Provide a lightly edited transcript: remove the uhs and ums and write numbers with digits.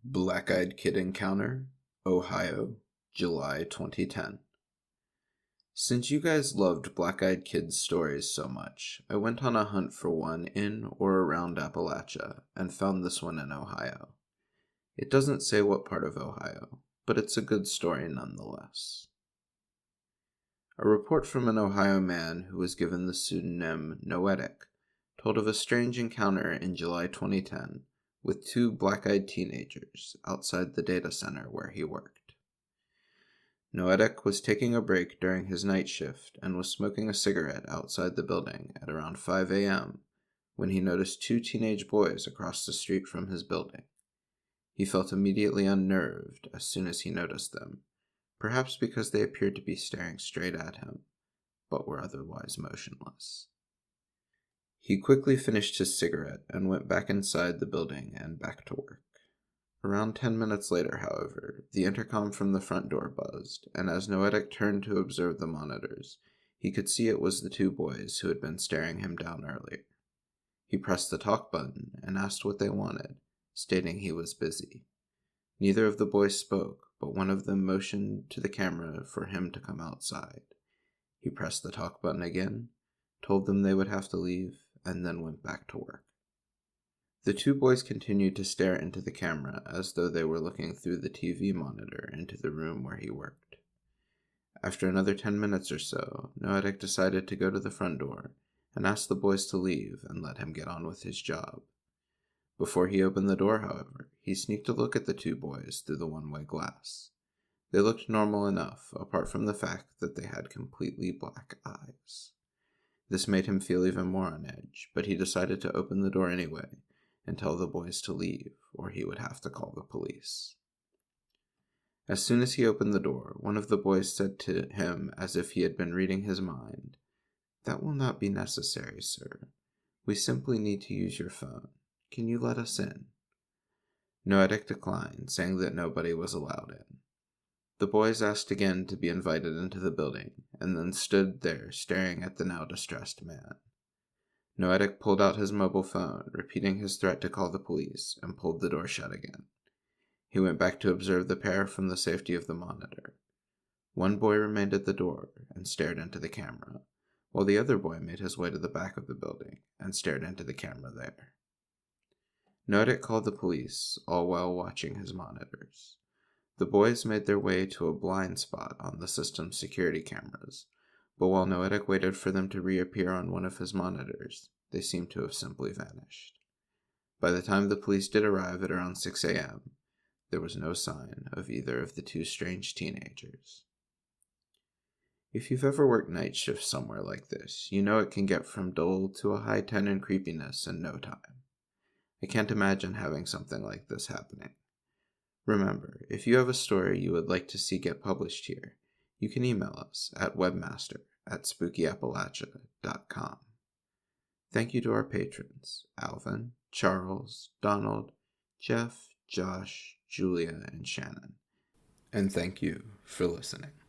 Black-Eyed Kid Encounter, Ohio, July 2010. Since you guys loved Black-Eyed Kid's stories so much, I went on a hunt for one in or around Appalachia and found this one in Ohio. It doesn't say what part of Ohio, but it's a good story nonetheless. A report from an Ohio man who was given the pseudonym Noetic told of a strange encounter in July 2010 with two black-eyed teenagers outside the data center where he worked. Noetic was taking a break during his night shift and was smoking a cigarette outside the building at around 5 a.m. when he noticed two teenage boys across the street from his building. He felt immediately unnerved as soon as he noticed them, perhaps because they appeared to be staring straight at him, but were otherwise motionless. He quickly finished his cigarette and went back inside the building and back to work. Around 10 minutes later, however, the intercom from the front door buzzed, and as Noetic turned to observe the monitors, he could see it was the two boys who had been staring him down earlier. He pressed the talk button and asked what they wanted, stating he was busy. Neither of the boys spoke, but one of them motioned to the camera for him to come outside. He pressed the talk button again, told them they would have to leave, and then went back to work. The two boys continued to stare into the camera as though they were looking through the TV monitor into the room where he worked. After another 10 minutes or so, Noetic decided to go to the front door and ask the boys to leave and let him get on with his job. Before he opened the door, however, he sneaked a look at the two boys through the one-way glass. They looked normal enough, apart from the fact that they had completely black eyes. This made him feel even more on edge, but he decided to open the door anyway and tell the boys to leave, or he would have to call the police. As soon as he opened the door, one of the boys said to him as if he had been reading his mind, "That will not be necessary, sir. We simply need to use your phone. Can you let us in?" Noetic declined, saying that nobody was allowed in. The boys asked again to be invited into the building, and then stood there staring at the now distressed man. Noetic pulled out his mobile phone, repeating his threat to call the police, and pulled the door shut again. He went back to observe the pair from the safety of the monitor. One boy remained at the door and stared into the camera, while the other boy made his way to the back of the building and stared into the camera there. Noetic called the police, all while watching his monitors. The boys made their way to a blind spot on the system's security cameras, but while Noetic waited for them to reappear on one of his monitors, they seemed to have simply vanished. By the time the police did arrive at around 6 a.m., there was no sign of either of the two strange teenagers. If you've ever worked night shifts somewhere like this, you know it can get from dull to a high tenor creepiness in no time. I can't imagine having something like this happening. Remember, if you have a story you would like to see get published here, you can email us at webmaster@spookyappalachia.com. Thank you to our patrons, Alvin, Charles, Donald, Jeff, Josh, Julia, and Shannon. And thank you for listening.